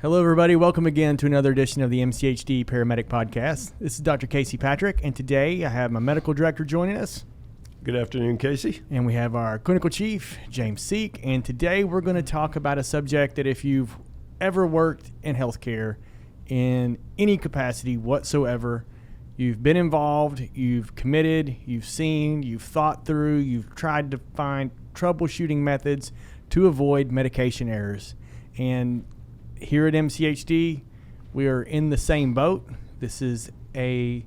Hello, everybody. Welcome again to another edition of the MCHD Paramedic Podcast. This is Dr. Casey Patrick, and today I have my medical director joining us. Good afternoon, Casey. And we have our clinical chief, James Seek. And today we're going to talk about a subject that if you've ever worked in healthcare in any capacity whatsoever, you've been involved, you've committed, you've seen, you've thought through, you've tried to find troubleshooting methods to avoid medication errors. And here at MCHD, we are in the same boat. This is a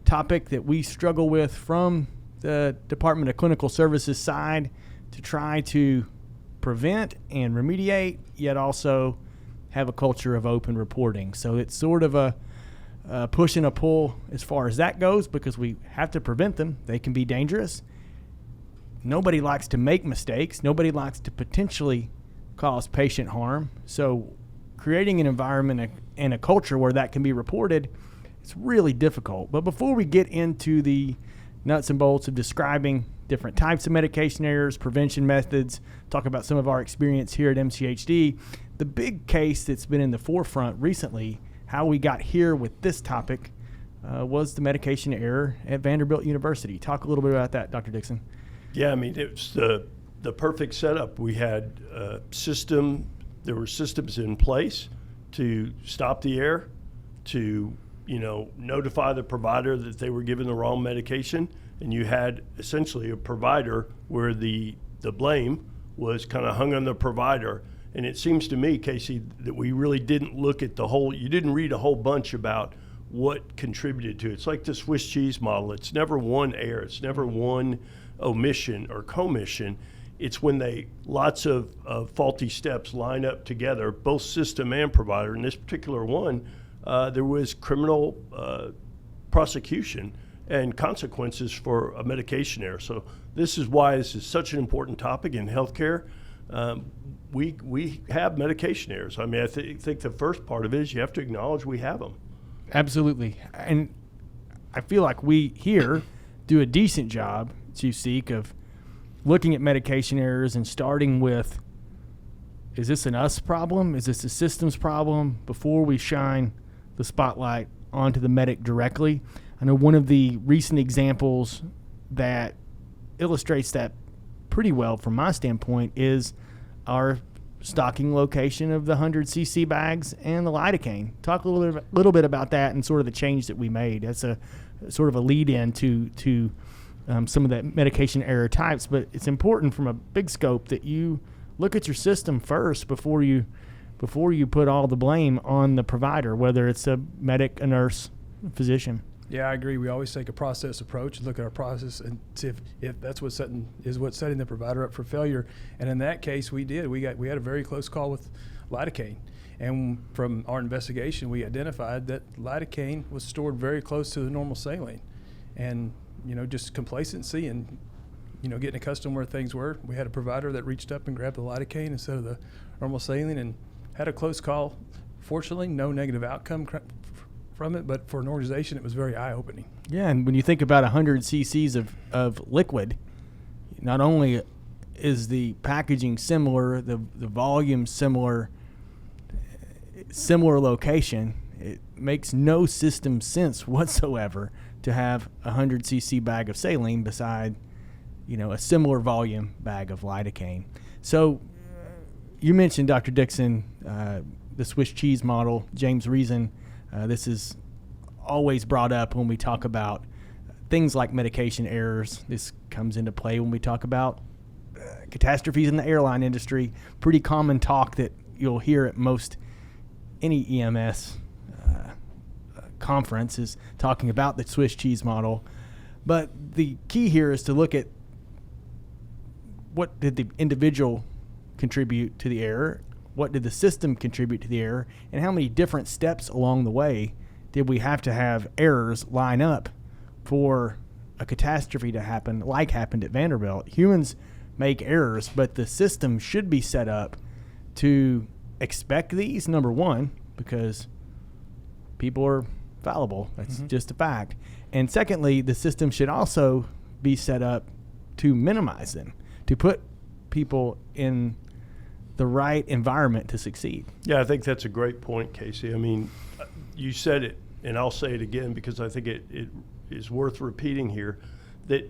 topic that we struggle with from the Department of Clinical Services side to try to prevent and remediate, yet also have a culture of open reporting. So it's sort of a push and a pull as far as that goes, because we have to prevent them. They can be dangerous. Nobody likes to make mistakes. Nobody likes to potentially cause patient harm. So creating an environment and a culture where that can be reported, it's really difficult. But before we get into the nuts and bolts of describing different types of medication errors, prevention methods, talk about some of our experience here at MCHD, the big case that's been in the forefront recently, how we got here with this topic, was the medication error at Vanderbilt University. Talk a little bit about that, Dr. Dixon. Yeah, I mean, it was the perfect setup. We had a system. There were systems in place to stop the error, to notify the provider that they were given the wrong medication, and you had essentially a provider where the blame was kind of hung on the provider. And it seems to me, Casey, that we really didn't look at you didn't read a whole bunch about what contributed to it. It's like the Swiss cheese model. It's never one error. It's never one omission or commission. It's when lots of faulty steps line up together, both system and provider. In this particular one, there was criminal prosecution and consequences for a medication error. So this is why this is such an important topic in healthcare. We have medication errors. I mean, I think the first part of it is you have to acknowledge we have them. Absolutely. And I feel like we here do a decent job, SueSee, of looking at medication errors and starting with, is this an us problem? Is this a systems problem? Before we shine the spotlight onto the medic directly. I know one of the recent examples that illustrates that pretty well from my standpoint is our stocking location of the 100cc bags and the lidocaine. Talk a little bit about that and sort of the change that we made. That's a sort of a lead-in to some of the medication error types, but it's important from a big scope that you look at your system first before you put all the blame on the provider, whether it's a medic, a nurse, a physician. Yeah, I agree. We always take a process approach, look at our process, and see if that's what's setting the provider up for failure. And in that case, we did. We had a very close call with lidocaine, and from our investigation, we identified that lidocaine was stored very close to the normal saline, and just complacency and getting accustomed where things were. We had a provider that reached up and grabbed the lidocaine instead of the normal saline and had a close call. Fortunately, no negative outcome from it, but for an organization, it was very eye-opening. Yeah, and when you think about 100 cc's of liquid, not only is the packaging similar, the volume similar location, it makes no system sense whatsoever to have a 100 cc bag of saline beside, a similar volume bag of lidocaine. So you mentioned, Dr. Dixon, the Swiss cheese model. James Reason, this is always brought up when we talk about things like medication errors. This comes into play when we talk about catastrophes in the airline industry. Pretty common talk that you'll hear at most any EMS conference is talking about the Swiss cheese model. But the key here is to look at what did the individual contribute to the error, what did the system contribute to the error, and how many different steps along the way did we have to have errors line up for a catastrophe to happen like happened at Vanderbilt. Humans make errors, but the system should be set up to expect these, number one, because people are fallible. That's just a fact. And secondly, the system should also be set up to minimize them, to put people in the right environment to succeed. Yeah, I think that's a great point, Casey. I mean, you said it, and I'll say it again because I think it is worth repeating here, that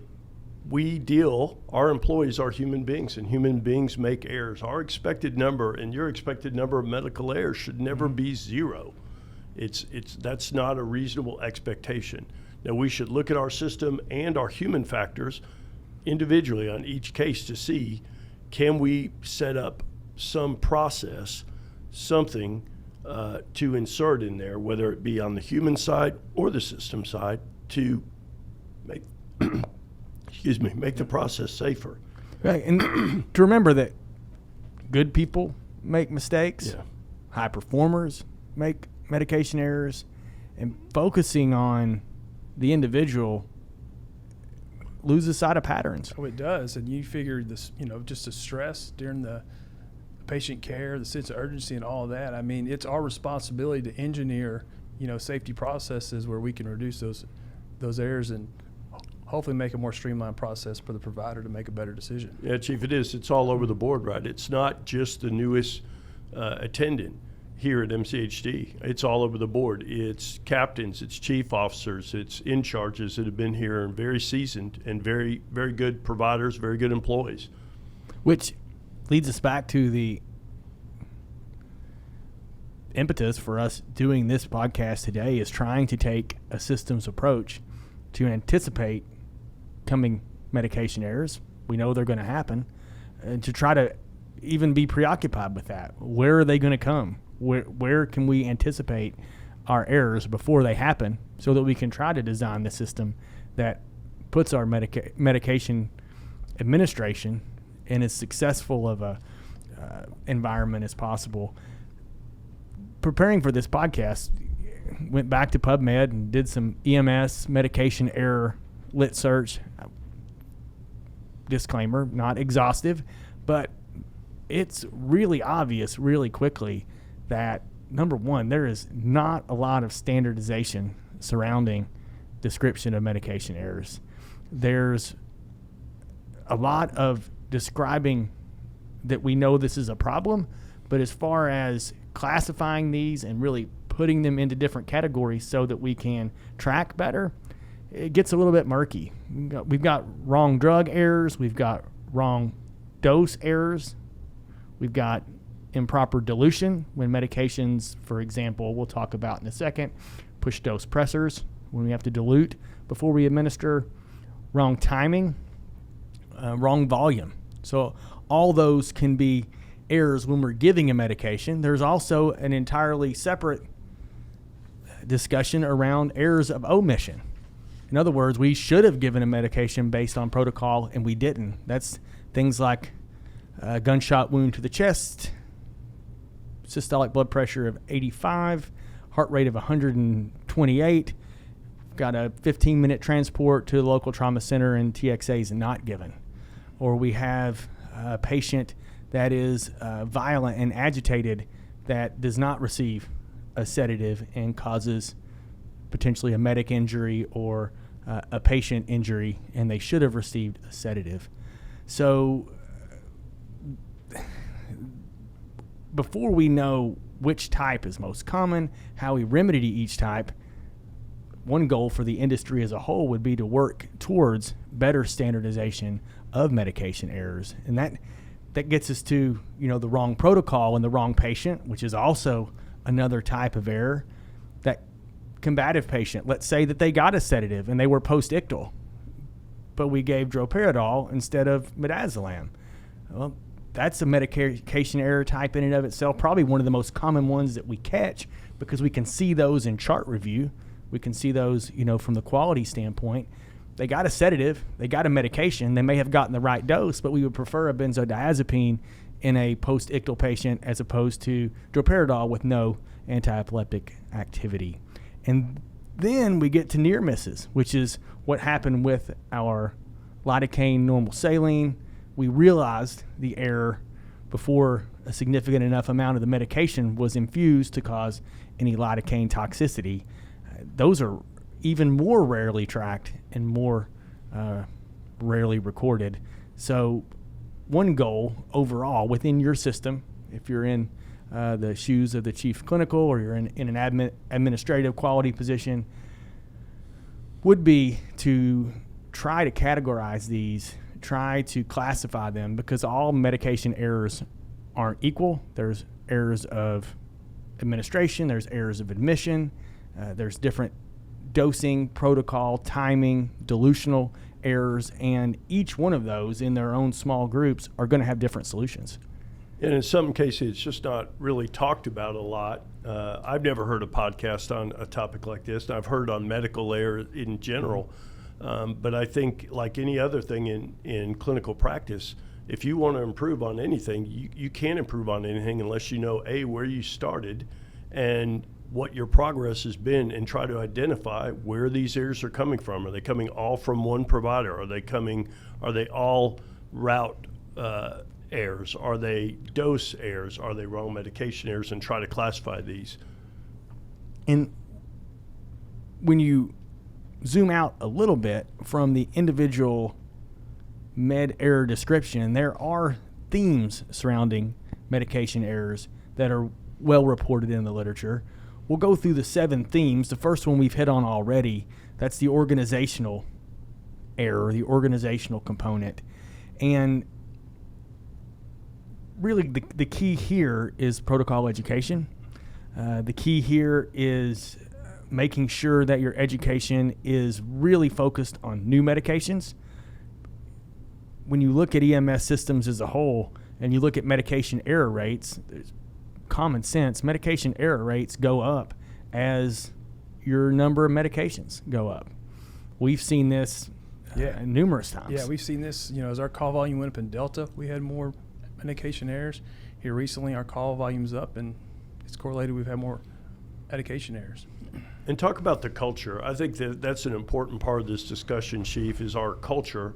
our employees are human beings, and human beings make errors. Our expected number and your expected number of medical errors should never be zero. That's not a reasonable expectation. Now, we should look at our system and our human factors individually on each case to see, can we set up some process, something to insert in there, whether it be on the human side or the system side, to make make the process safer. Right, and to remember that good people make mistakes, Yeah. high performers make medication errors, and focusing on the individual loses sight of patterns. Oh, it does. And you figure this, just the stress during the patient care, the sense of urgency and all of that. I mean, it's our responsibility to engineer, safety processes where we can reduce those errors and hopefully make a more streamlined process for the provider to make a better decision. Yeah, Chief, it is. It's all over the board, right? It's not just the newest attendant here at MCHD. It's all over the board. It's captains, it's chief officers, it's in charges that have been here and very seasoned and very, very good providers, very good employees. Which leads us back to the impetus for us doing this podcast today is trying to take a systems approach to anticipate coming medication errors. We know they're going to happen, and to try to even be preoccupied with that. Where are they going to come? Where can we anticipate our errors before they happen so that we can try to design the system that puts our medication administration in as successful of a environment as possible. Preparing for this podcast, went back to PubMed and did some EMS medication error lit search. Disclaimer, not exhaustive, but it's really obvious really quickly that, number one, there is not a lot of standardization surrounding description of medication errors. There's a lot of describing that we know this is a problem, but as far as classifying these and really putting them into different categories so that we can track better, it gets a little bit murky. We've got wrong drug errors. We've got wrong dose errors. We've got improper dilution when medications, for example, we'll talk about in a second, push dose pressors when we have to dilute before we administer, wrong timing, wrong volume. So all those can be errors when we're giving a medication. There's also an entirely separate discussion around errors of omission. In other words, we should have given a medication based on protocol and we didn't. That's things like a gunshot wound to the chest, systolic blood pressure of 85, heart rate of 128, got a 15-minute transport to the local trauma center and TXA is not given. Or we have a patient that is violent and agitated that does not receive a sedative and causes potentially a medic injury or a patient injury, and they should have received a sedative. So before we know which type is most common, how we remedy each type, one goal for the industry as a whole would be to work towards better standardization of medication errors. And that gets us to, the wrong protocol and the wrong patient, which is also another type of error. That combative patient, let's say that they got a sedative and they were post-ictal, but we gave droperidol instead of midazolam. Well, that's a medication error type in and of itself, probably one of the most common ones that we catch because we can see those in chart review. We can see those, from the quality standpoint. They got a sedative, they got a medication, they may have gotten the right dose, but we would prefer a benzodiazepine in a post-ictal patient as opposed to droperidol with no anti-epileptic activity. And then we get to near misses, which is what happened with our lidocaine normal saline. We realized the error before a significant enough amount of the medication was infused to cause any lidocaine toxicity. Those are even more rarely tracked and more rarely recorded. So one goal overall within your system if you're in the shoes of the chief clinical or you're in an administrative quality position, would be to try to categorize these, try to classify them, because all medication errors aren't equal. There's errors of administration, there's errors of admission, there's different dosing, protocol, timing, dilutional errors, and each one of those in their own small groups are going to have different solutions. And in some cases, it's just not really talked about a lot. I've never heard a podcast on a topic like this, and I've heard on medical error in general. But I think, like any other thing in clinical practice, if you want to improve on anything, you can't improve on anything unless you know, A, where you started and what your progress has been, and try to identify where these errors are coming from. Are they coming all from one provider? Are they all route errors? Are they dose errors? Are they wrong medication errors? And try to classify these. And when you zoom out a little bit from the individual med error description, there are themes surrounding medication errors that are well reported in the literature. We'll go through the 7 themes. The first one we've hit on already. That's the organizational error, the organizational component. And really the key here is protocol education. The key here is making sure that your education is really focused on new medications. When you look at EMS systems as a whole and you look at medication error rates, there's common sense, medication error rates go up as your number of medications go up. We've seen this numerous times. Yeah, we've seen this, as our call volume went up in Delta, we had more medication errors. Here recently, our call volume's up, and it's correlated. We've had more medication errors. And talk about the culture. I think that's an important part of this discussion, Chief, is our culture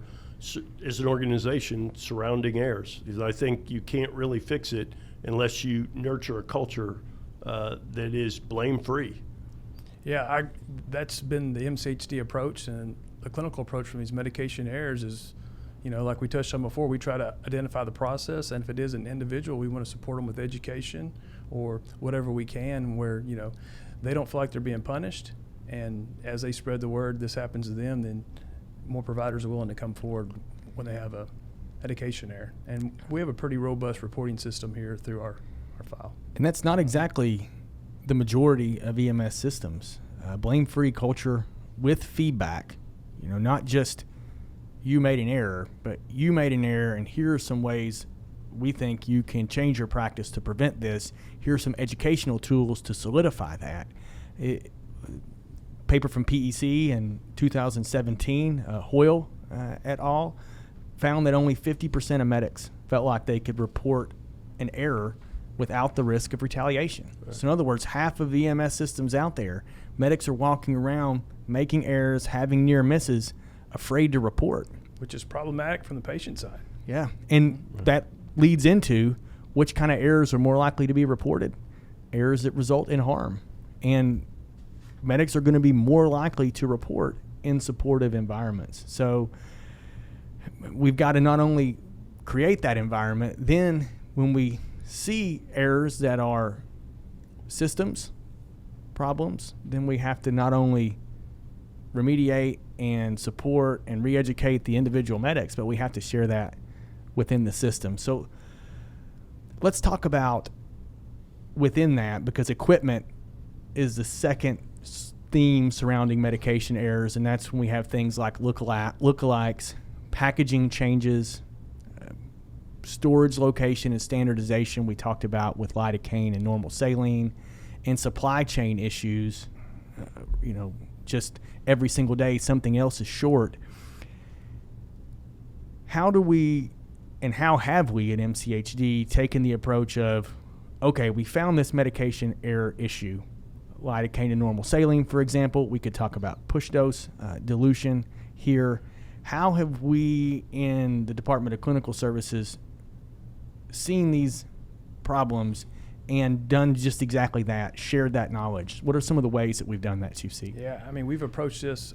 as an organization surrounding errors. Because I think you can't really fix it unless you nurture a culture that is blame-free. Yeah, that's been the MCHD approach, and the clinical approach from these medication errors is, like we touched on before, we try to identify the process, and if it is an individual, we want to support them with education or whatever we can where, they don't feel like they're being punished, and as they spread the word this happens to them, then more providers are willing to come forward when they have a medication error. And we have a pretty robust reporting system here through our file. And that's not exactly the majority of EMS systems. Blame-free culture with feedback, not just you made an error, but you made an error, and here are some ways we think you can change your practice to prevent this. Here are some educational tools to solidify that. Paper from PEC in 2017, Hoyle et al. Found that only 50% of medics felt like they could report an error without the risk of retaliation. Right. So in other words, half of the EMS systems out there, medics are walking around making errors, having near misses, afraid to report. Which is problematic from the patient side. Yeah, and that leads into which kind of errors are more likely to be reported. Errors that result in harm. And medics are going to be more likely to report in supportive environments. So we've got to not only create that environment, then when we see errors that are systems problems, then we have to not only remediate and support and re-educate the individual medics, but we have to share that within the system. So let's talk about within that, because equipment is the second theme surrounding medication errors, and that's when we have things like lookalikes, packaging changes, storage location and standardization we talked about with lidocaine and normal saline, and supply chain issues. Just every single day something else is short. How do we, and how have we at MCHD taken the approach of, okay, we found this medication error issue, lidocaine and normal saline, for example. We could talk about push dose, dilution here. How have we in the Department of Clinical Services seen these problems and done just exactly that, shared that knowledge? What are some of the ways that we've done that, SueSee? Yeah, we've approached this,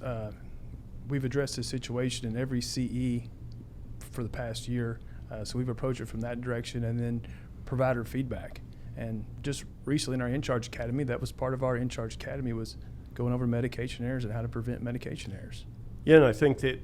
we've addressed this situation in every CE for the past year. So we've approached it from that direction, and then provider feedback. And just recently in our In-Charge Academy, that was part of our In-Charge Academy, was going over medication errors and how to prevent medication errors. Yeah, and I think that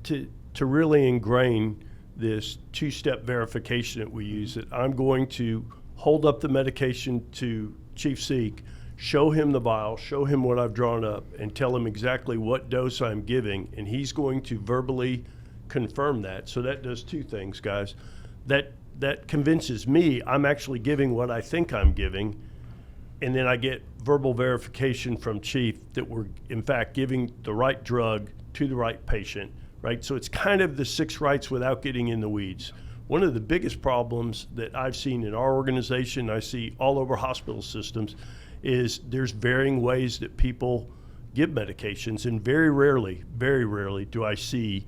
to really ingrain this two-step verification that we use, that I'm going to hold up the medication to Chief Seek, show him the vial, show him what I've drawn up, and tell him exactly what dose I'm giving, and he's going to verbally confirm that. So that does two things, guys. That convinces me I'm actually giving what I think I'm giving, and then I get verbal verification from Chief that we're in fact giving the right drug to the right patient, right? So it's kind of the 6 rights without getting in the weeds. One of the biggest problems that I've seen in our organization, I see all over hospital systems, is there's varying ways that people give medications, and very rarely do I see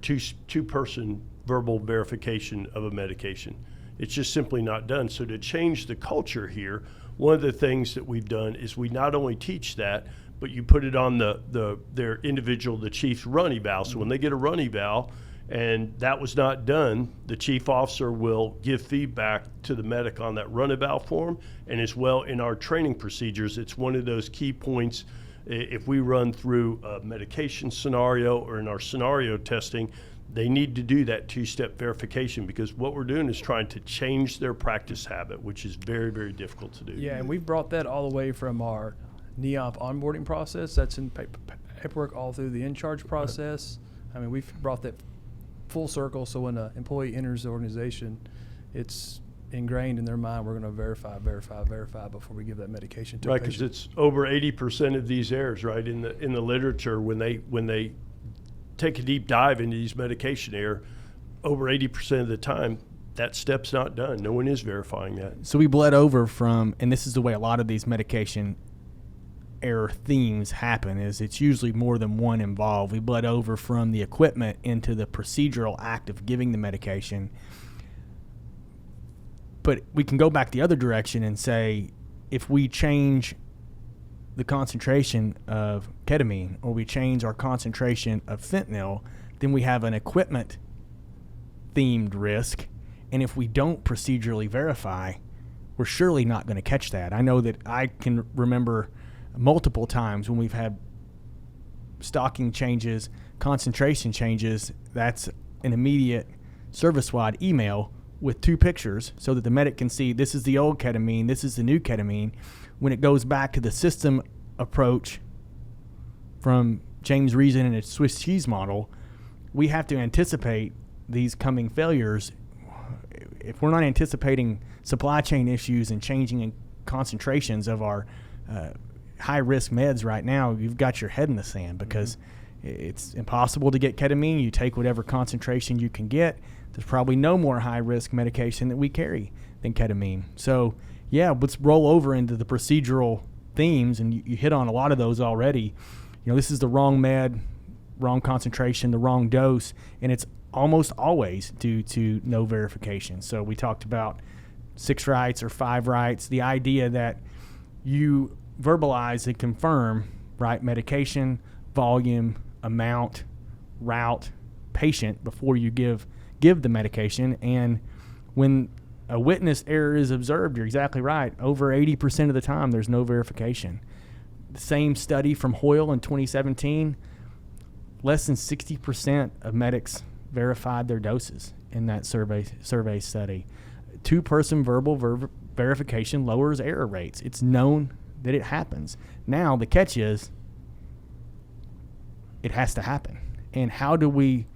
two-person verbal verification of a medication. It's just simply not done. So to change the culture here, one of the things that we've done is we not only teach that, but you put it on their individual, the chief's run eval. So when they get a run eval and that was not done, the chief officer will give feedback to the medic on that run eval form. And as well in our training procedures, it's one of those key points. If we run through a medication scenario or in our scenario testing, they need to do that 2-step verification, because what we're doing is trying to change their practice habit, which is very difficult to do. Yeah, and we've brought that all the way from our NEOP onboarding process. That's in paperwork all through the in-charge process. I mean, we've brought that full circle, so when an employee enters the organization, it's ingrained in their mind, we're going to verify before we give that medication to a right, patient. because it's over 80% of these errors, right, in the literature, when they take a deep dive into these medication error, over 80% of the time, that step's not done. No one is verifying that. So we bled over from, and this is the way a lot of these medication error themes happen, is it's usually more than one involved. We bled over from the equipment into the procedural act of giving the medication. But we can go back the other direction and say, if we change the concentration of ketamine, or we change our concentration of fentanyl, then we have an equipment themed risk. And if we don't procedurally verify, we're surely not going to catch that. I know that I can remember multiple times when we've had stocking changes, concentration changes, that's an immediate service-wide email with 2 pictures so that the medic can see this is the old ketamine, this is the new ketamine. When it goes back to the system approach from James Reason and its Swiss cheese model, we have to anticipate these coming failures. If we're not anticipating supply chain issues and changing in concentrations of our high-risk meds right now, you've got your head in the sand, because it's impossible to get ketamine. You take whatever concentration you can get. There's probably no more high-risk medication that we carry than ketamine. So, yeah, let's roll over into the procedural themes, and you hit on a lot of those already. You know, this is the wrong med, wrong concentration, the wrong dose, and it's almost always due to no verification. So we talked about 6 rights or 5 rights, the idea that you verbalize and confirm, right, medication, volume, amount, route, patient before you give the medication. And when a witness error is observed, you're exactly right, over 80% of the time there's no verification. The same study from Hoyle in 2017, less than 60% of medics verified their doses in that survey study. 2-person verbal verification lowers error rates. It's known that it happens. Now the catch is it has to happen. And how do we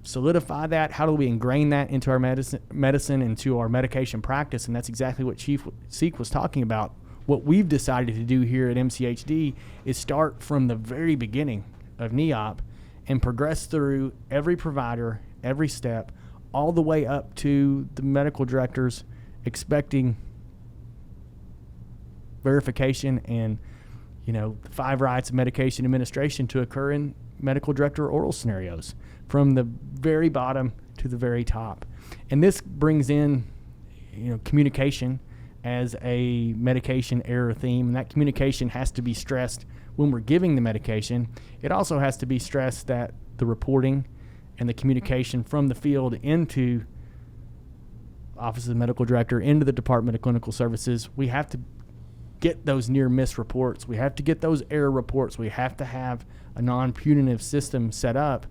solidify that? How do we ingrain that into our medicine, into our medication practice? And that's exactly what Chief Seek was talking about. What we've decided to do here at MCHD is start from the very beginning of NEOP and progress through every provider, every step, all the way up to the medical directors expecting verification and, you know, the 5 rights of medication administration to occur in medical director oral scenarios, from the very bottom to the very top. And this brings in, you know, communication as a medication error theme, and that communication has to be stressed when we're giving the medication. It also has to be stressed that the reporting and the communication from the field into Office of the Medical Director, into the Department of Clinical Services. We have to get those near-miss reports. We have to get those error reports. We have to have a non-punitive system set up,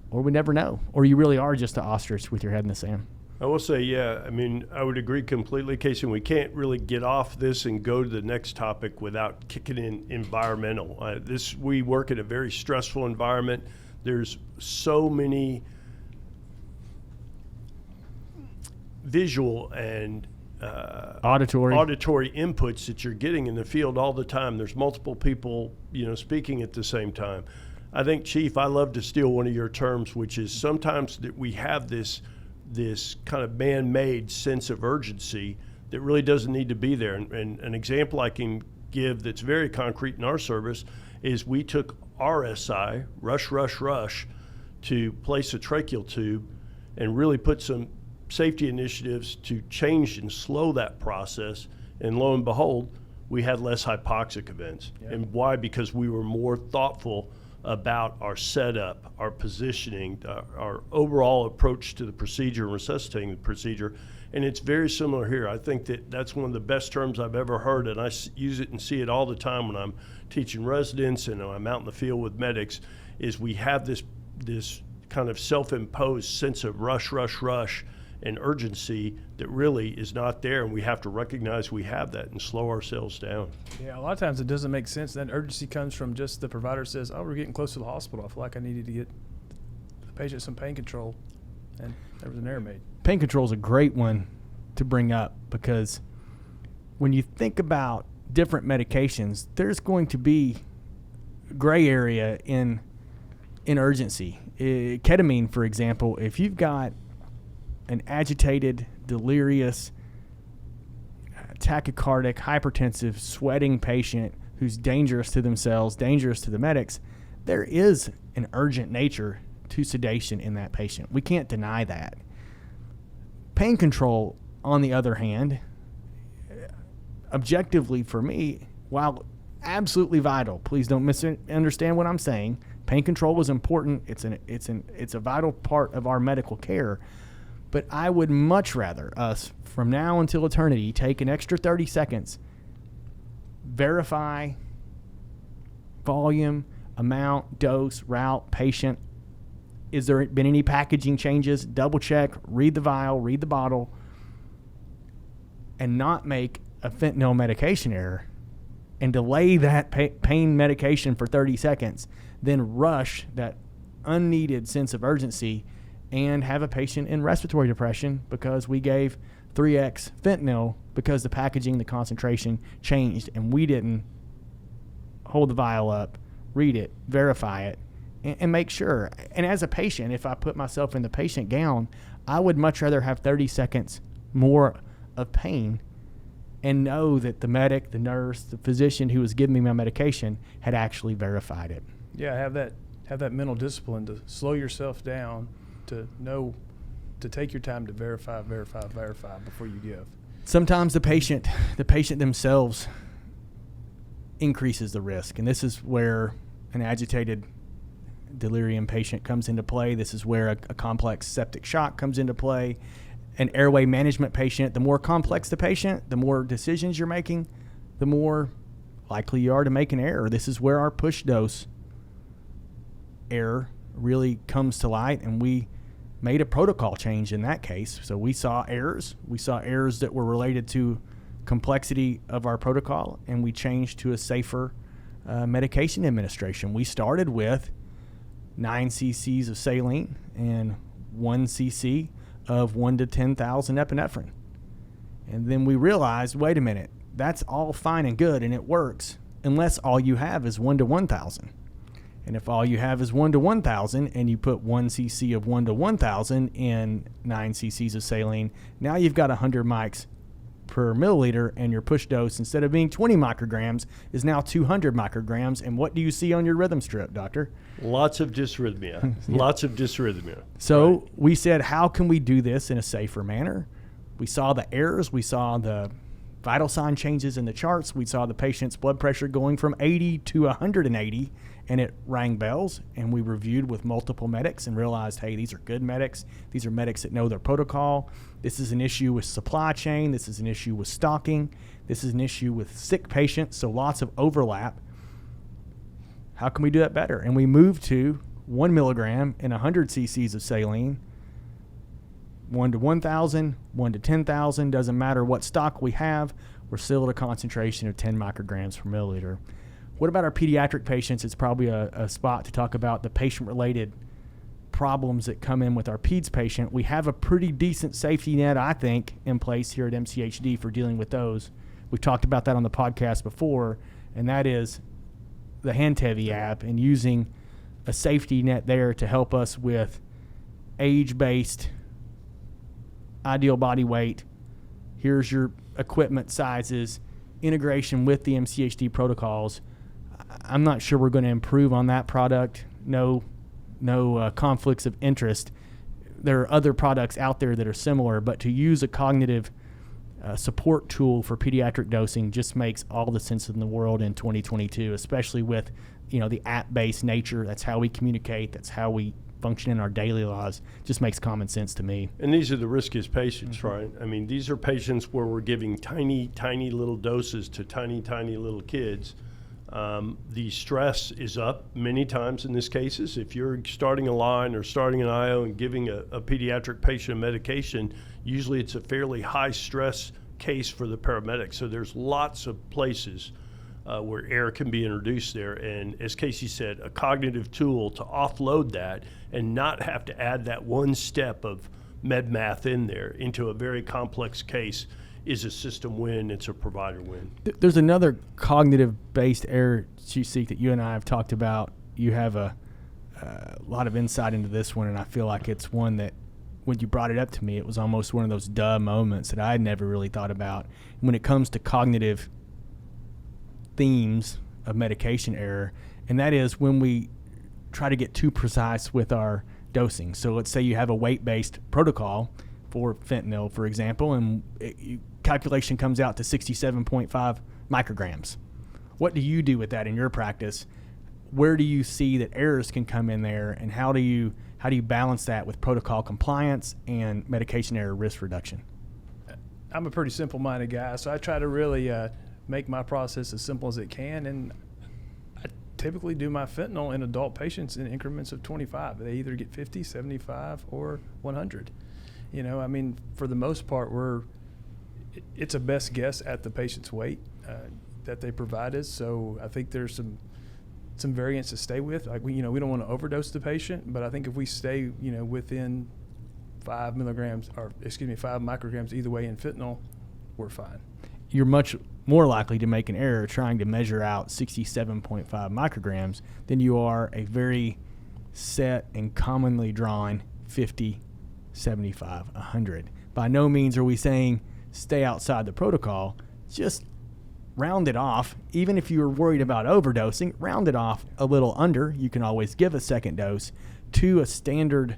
or we never know. Or you really are just an ostrich with your head in the sand. I will say, yeah, I mean, I would agree completely, Casey. We can't really get off this and go to the next topic without kicking in environmental. We work in a very stressful environment. There's so many visual and auditory inputs that you're getting in the field all the time. There's multiple people, speaking at the same time. I think, Chief, I love to steal one of your terms, which is sometimes that we have this kind of man-made sense of urgency that really doesn't need to be there. And an example I can give that's very concrete in our service is we took RSI, rush, to place a tracheal tube and really put some safety initiatives to change and slow that process. And lo and behold, we had less hypoxic events. Yeah. And why? Because we were more thoughtful about our setup, our positioning, our overall approach to the procedure and resuscitating the procedure. And it's very similar here. I think that's one of the best terms I've ever heard, and I use it and see it all the time when I'm teaching residents and I'm out in the field with medics, is we have this kind of self-imposed sense of rush and urgency that really is not there, and we have to recognize we have that and slow ourselves down. Yeah, a lot of times it doesn't make sense. That urgency comes from just the provider says, oh, we're getting close to the hospital. I feel like I needed to get the patient some pain control, and there was an error made. Pain control is a great one to bring up, because when you think about different medications, there's going to be gray area in urgency. Ketamine, for example, if you've got an agitated, delirious, tachycardic, hypertensive, sweating patient who's dangerous to themselves, dangerous to the medics, there is an urgent nature to sedation in that patient. We can't deny that. Pain control, on the other hand, objectively for me, while absolutely vital, please don't misunderstand what I'm saying. Pain control was important. It's a vital part of our medical care. But I would much rather us, from now until eternity, take an extra 30 seconds, verify volume, amount, dose, route, patient. Is there been any packaging changes? Double check, read the vial, read the bottle, and not make a fentanyl medication error and delay that pain medication for 30 seconds, then rush that unneeded sense of urgency and have a patient in respiratory depression because we gave 3x fentanyl because the packaging, the concentration changed, and we didn't hold the vial up, read it, verify it, and make sure. And as a patient, if I put myself in the patient gown, I would much rather have 30 seconds more of pain and know that the medic, the nurse, the physician who was giving me my medication had actually verified it. Yeah, have that mental discipline to slow yourself down, to know, to take your time to verify before you give. Sometimes the patient themselves increases the risk, and this is where an agitated delirium patient comes into play. This is where a complex septic shock comes into play. An airway management patient, the more complex the patient, the more decisions you're making, the more likely you are to make an error. This is where our push dose error really comes to light, and we made a protocol change in that case. So we saw errors. We saw errors that were related to complexity of our protocol, and we changed to a safer medication administration. We started with 9 cc's of saline and 1 cc of 1 to 10,000 epinephrine. And then we realized, wait a minute, that's all fine and good and it works unless all you have is 1 to 1,000. And if all you have is 1 to 1,000 and you put 1 cc of 1 to 1,000 in 9 cc's of saline, now you've got 100 mics per milliliter, and your push dose, instead of being 20 micrograms, is now 200 micrograms. And what do you see on your rhythm strip, doctor? Lots of dysrhythmia. Lots of dysrhythmia. So right. We said, how can we do this in a safer manner? We saw the errors. We saw the vital sign changes in the charts. We saw the patient's blood pressure going from 80 to 180, and it rang bells. And we reviewed with multiple medics and realized, hey, these are good medics. These are medics that know their protocol. This is an issue with supply chain. This is an issue with stocking. This is an issue with sick patients, so lots of overlap. How can we do that better? And we moved to 1 milligram and 100 cc's of saline, 1 to 1,000, 1 to 10,000. Doesn't matter what stock we have. We're still at a concentration of 10 micrograms per milliliter. What about our pediatric patients? It's probably a spot to talk about the patient-related problems that come in with our peds patient. We have a pretty decent safety net, I think, in place here at MCHD for dealing with those. We've talked about that on the podcast before, and that is the HandTevi app and using a safety net there to help us with age-based ideal body weight. Here's your equipment sizes, integration with the MCHD protocols. I'm not sure we're going to improve on that product. No conflicts of interest. There are other products out there that are similar, but to use a cognitive support tool for pediatric dosing just makes all the sense in the world in 2022, especially with the app-based nature. That's how we communicate. That's how we function in our daily lives. Just makes common sense to me. And these are the riskiest patients, right? I mean, these are patients where we're giving tiny, tiny little doses to tiny, tiny little kids. The stress is up many times in these cases. If you're starting a line or starting an IO and giving a pediatric patient medication, usually it's a fairly high stress case for the paramedic. So there's lots of places where air can be introduced there. And as Casey said, a cognitive tool to offload that and not have to add that one step of med math in there into a very complex case is a system win. It's a provider win. There's another cognitive-based error, SueSee, that you and I have talked about. You have a lot of insight into this one, and I feel like it's one that when you brought it up to me, it was almost one of those duh moments that I had never really thought about. When it comes to cognitive themes of medication error, and that is when we try to get too precise with our dosing. So let's say you have a weight-based protocol for fentanyl, for example, and calculation comes out to 67.5 micrograms. What do you do with that in your practice? Where do you see that errors can come in there, and how do you balance that with protocol compliance and medication error risk reduction? I'm a pretty simple-minded guy, so I try to really make my process as simple as it can, and I typically do my fentanyl in adult patients in increments of 25. They either get 50, 75, or 100. For the most part, it's a best guess at the patient's weight that they provide us. So I think there's some variance to stay with. Like we don't want to overdose the patient, but I think if we stay within 5 micrograms either way in fentanyl, we're fine. You're much more likely to make an error trying to measure out 67.5 micrograms than you are a very set and commonly drawn 50, 75, 100. By no means are we saying stay outside the protocol. Just round it off. Even if you were worried about overdosing, round it off a little under. You can always give a second dose to a standard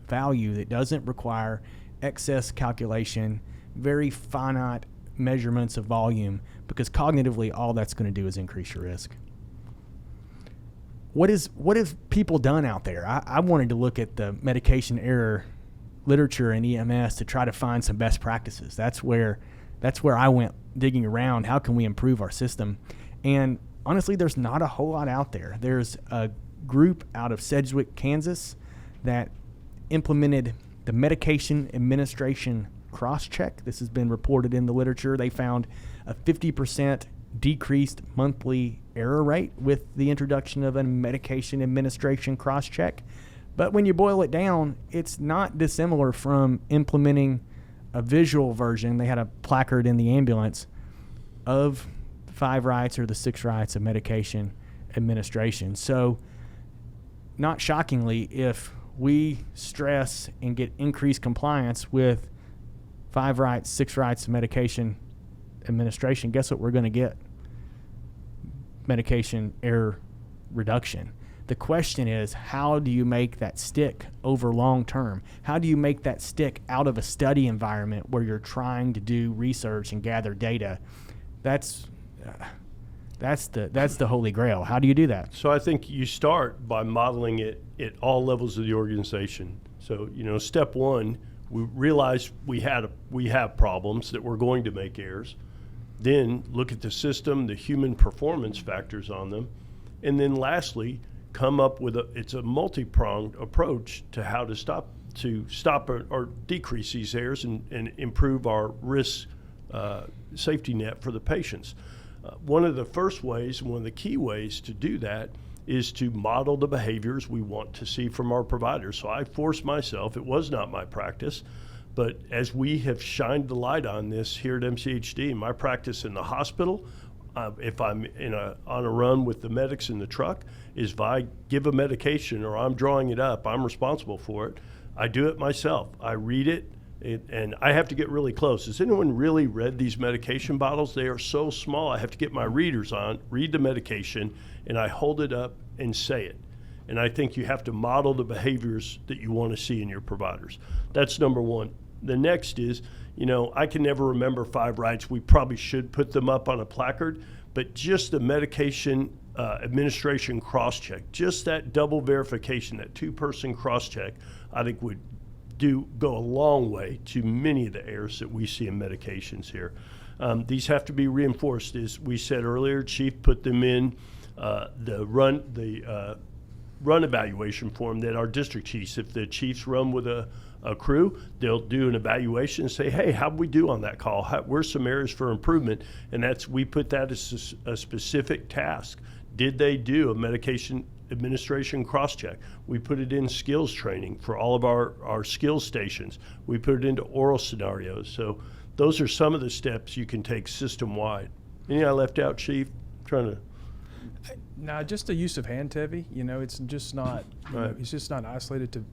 value that doesn't require excess calculation, very finite measurements of volume, because cognitively all that's going to do is increase your risk. What have people done out there? I wanted to look at the medication error literature in EMS to try to find some best practices. That's where I went digging around. How can we improve our system? And honestly, there's not a whole lot out there. There's a group out of Sedgwick, Kansas that implemented the medication administration cross-check. This has been reported in the literature. They found a 50% decreased monthly error rate with the introduction of a medication administration cross-check. But when you boil it down, it's not dissimilar from implementing a visual version. They had a placard in the ambulance of 5 rights or the 6 rights of medication administration. So not shockingly, if we stress and get increased compliance with 5 rights, 6 rights of medication administration, guess what we're going to get? Medication error reduction. The question is, how do you make that stick over long term? How do you make that stick out of a study environment where you're trying to do research and gather data? That's the holy grail. How do you do that? So I think you start by modeling it at all levels of the organization. So, step one, we realize we have problems that we're going to make errors. Then look at the system, the human performance factors on them. And then lastly, come up with it's a multi-pronged approach to how to stop or decrease these errors and improve our risk safety net for the patients. One of the first ways, one of the key ways to do that is to model the behaviors we want to see from our providers. So I forced myself, it was not my practice, but as we have shined the light on this here at MCHD, my practice in the hospital, if I'm on a run with the medics in the truck, is if I give a medication or I'm drawing it up, I'm responsible for it. I do it myself. I read it, and I have to get really close. Has anyone really read these medication bottles? They are so small, I have to get my readers on, read the medication, and I hold it up and say it. And I think you have to model the behaviors that you want to see in your providers. That's number one. The next is, I can never remember 5 rights. We probably should put them up on a placard, but just the medication administration cross-check, just that double verification, that 2-person cross-check, I think would go a long way to many of the errors that we see in medications here. These have to be reinforced. As we said earlier, Chief put them in the run evaluation form that our district chiefs, if the chiefs run with a crew, they'll do an evaluation and say, hey, how'd we do on that call? Where's some areas for improvement? And we put that as a specific task. Did they do a medication administration cross-check? We put it in skills training for all of our skills stations. We put it into oral scenarios. So those are some of the steps you can take system-wide. Anything I left out, Chief? No, just the use of hand tevy. It's just not. Right. It's just not isolated to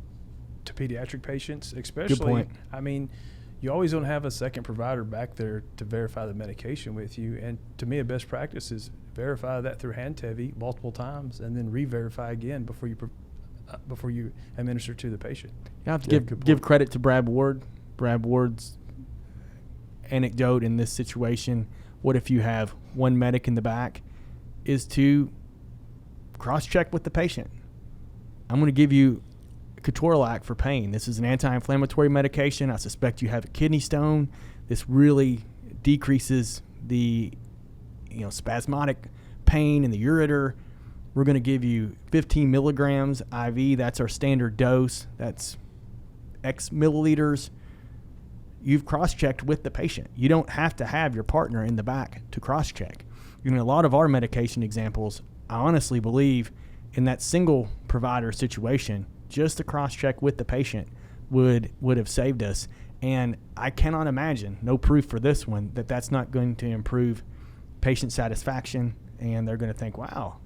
pediatric patients, especially. Good point. I mean, you always don't have a second provider back there to verify the medication with you. And to me, a best practice is verify that through hand tevy multiple times, and then re-verify again before you administer to the patient. You have to give credit to Brad Ward. Brad Ward's anecdote in this situation. What if you have one medic in the back? Is to cross-check with the patient. I'm going to give you Ketorolac for pain. This is an anti-inflammatory medication. I suspect you have a kidney stone. This really decreases the spasmodic pain in the ureter. We're going to give you 15 milligrams IV. That's our standard dose. That's X milliliters. You've cross-checked with the patient. You don't have to have your partner in the back to cross-check. A lot of our medication examples, I honestly believe in that single provider situation, just a cross-check with the patient would have saved us. And I cannot imagine, no proof for this one, that's not going to improve patient satisfaction. And they're going to think, wow,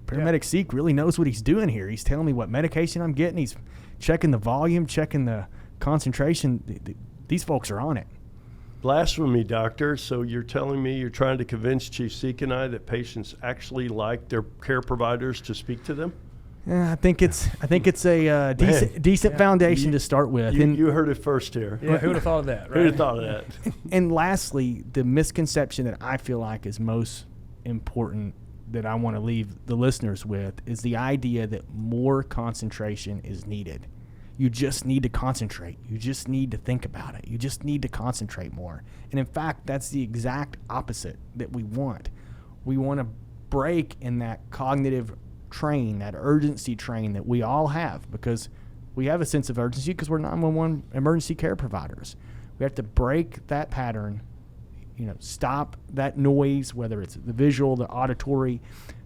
Paramedic Seek really knows what he's doing here. He's telling me what medication I'm getting. He's checking the volume, checking the concentration. These folks are on it. Blasphemy, doctor. So you're telling me you're trying to convince Chief Seek and I that patients actually like their care providers to speak to them? Yeah, I think it's a decent foundation to start with. You heard it first here. Yeah, who would have thought of that, right? Who would have thought of that? And lastly, the misconception that I feel like is most important that I want to leave the listeners with is the idea that more concentration is needed. You just need to concentrate. You just need to think about it. You just need to concentrate more. And in fact, that's the exact opposite that we want. We want to break in that cognitive train, that urgency train that we all have, because we have a sense of urgency because we're 911 emergency care providers. We have to break that pattern, stop that noise, whether it's the visual, the auditory,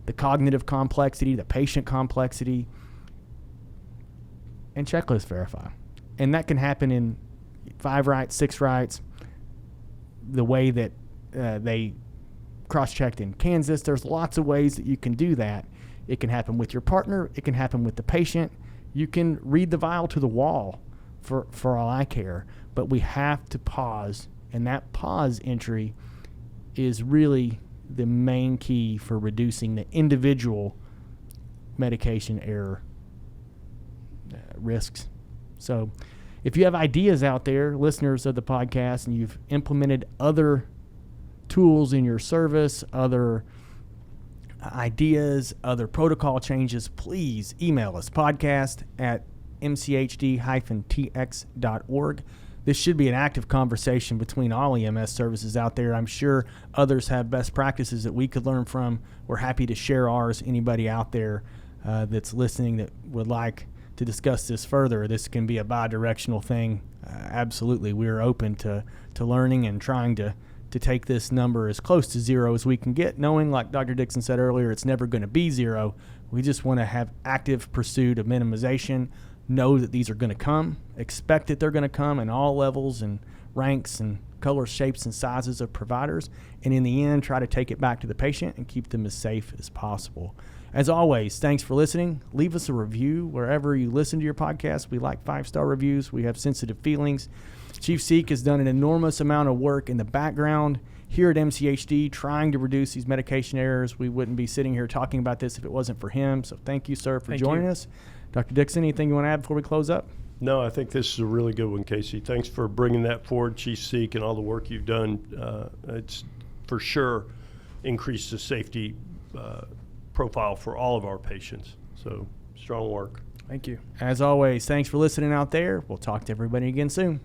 the cognitive complexity, the patient complexity, and checklist verify. And that can happen in 5 rights, 6 rights, the way that they cross-checked in Kansas. There's lots of ways that you can do that. It can happen with your partner. It can happen with the patient. You can read the vial to the wall for all I care. But we have to pause, and that pause entry is really the main key for reducing the individual medication error risks. So if you have ideas out there, listeners of the podcast, and you've implemented other tools in your service, other ideas, other protocol changes, please email us, podcast@mchd-tx.org. This should be an active conversation between all EMS services out there. I'm sure others have best practices that we could learn from. We're happy to share ours. Anybody out there that's listening that would like to discuss this further, this can be a bi-directional thing. Absolutely. We're open to learning and trying to take this number as close to zero as we can get, knowing, like Dr. Dixon said earlier, it's never going to be zero. We just want to have active pursuit of minimization, know that these are going to come, expect that they're going to come in all levels and ranks and colors, shapes, and sizes of providers, and in the end, try to take it back to the patient and keep them as safe as possible. As always, thanks for listening. Leave us a review wherever you listen to your podcast. We like 5-star reviews. We have sensitive feelings. Chief Seek has done an enormous amount of work in the background here at MCHD trying to reduce these medication errors. We wouldn't be sitting here talking about this if it wasn't for him. So thank you, sir, for joining us. Dr. Dixon, anything you want to add before we close up? No, I think this is a really good one, Casey. Thanks for bringing that forward, Chief Seek, and all the work you've done. It's for sure increased the safety profile for all of our patients. So strong work. Thank you. As always, thanks for listening out there. We'll talk to everybody again soon.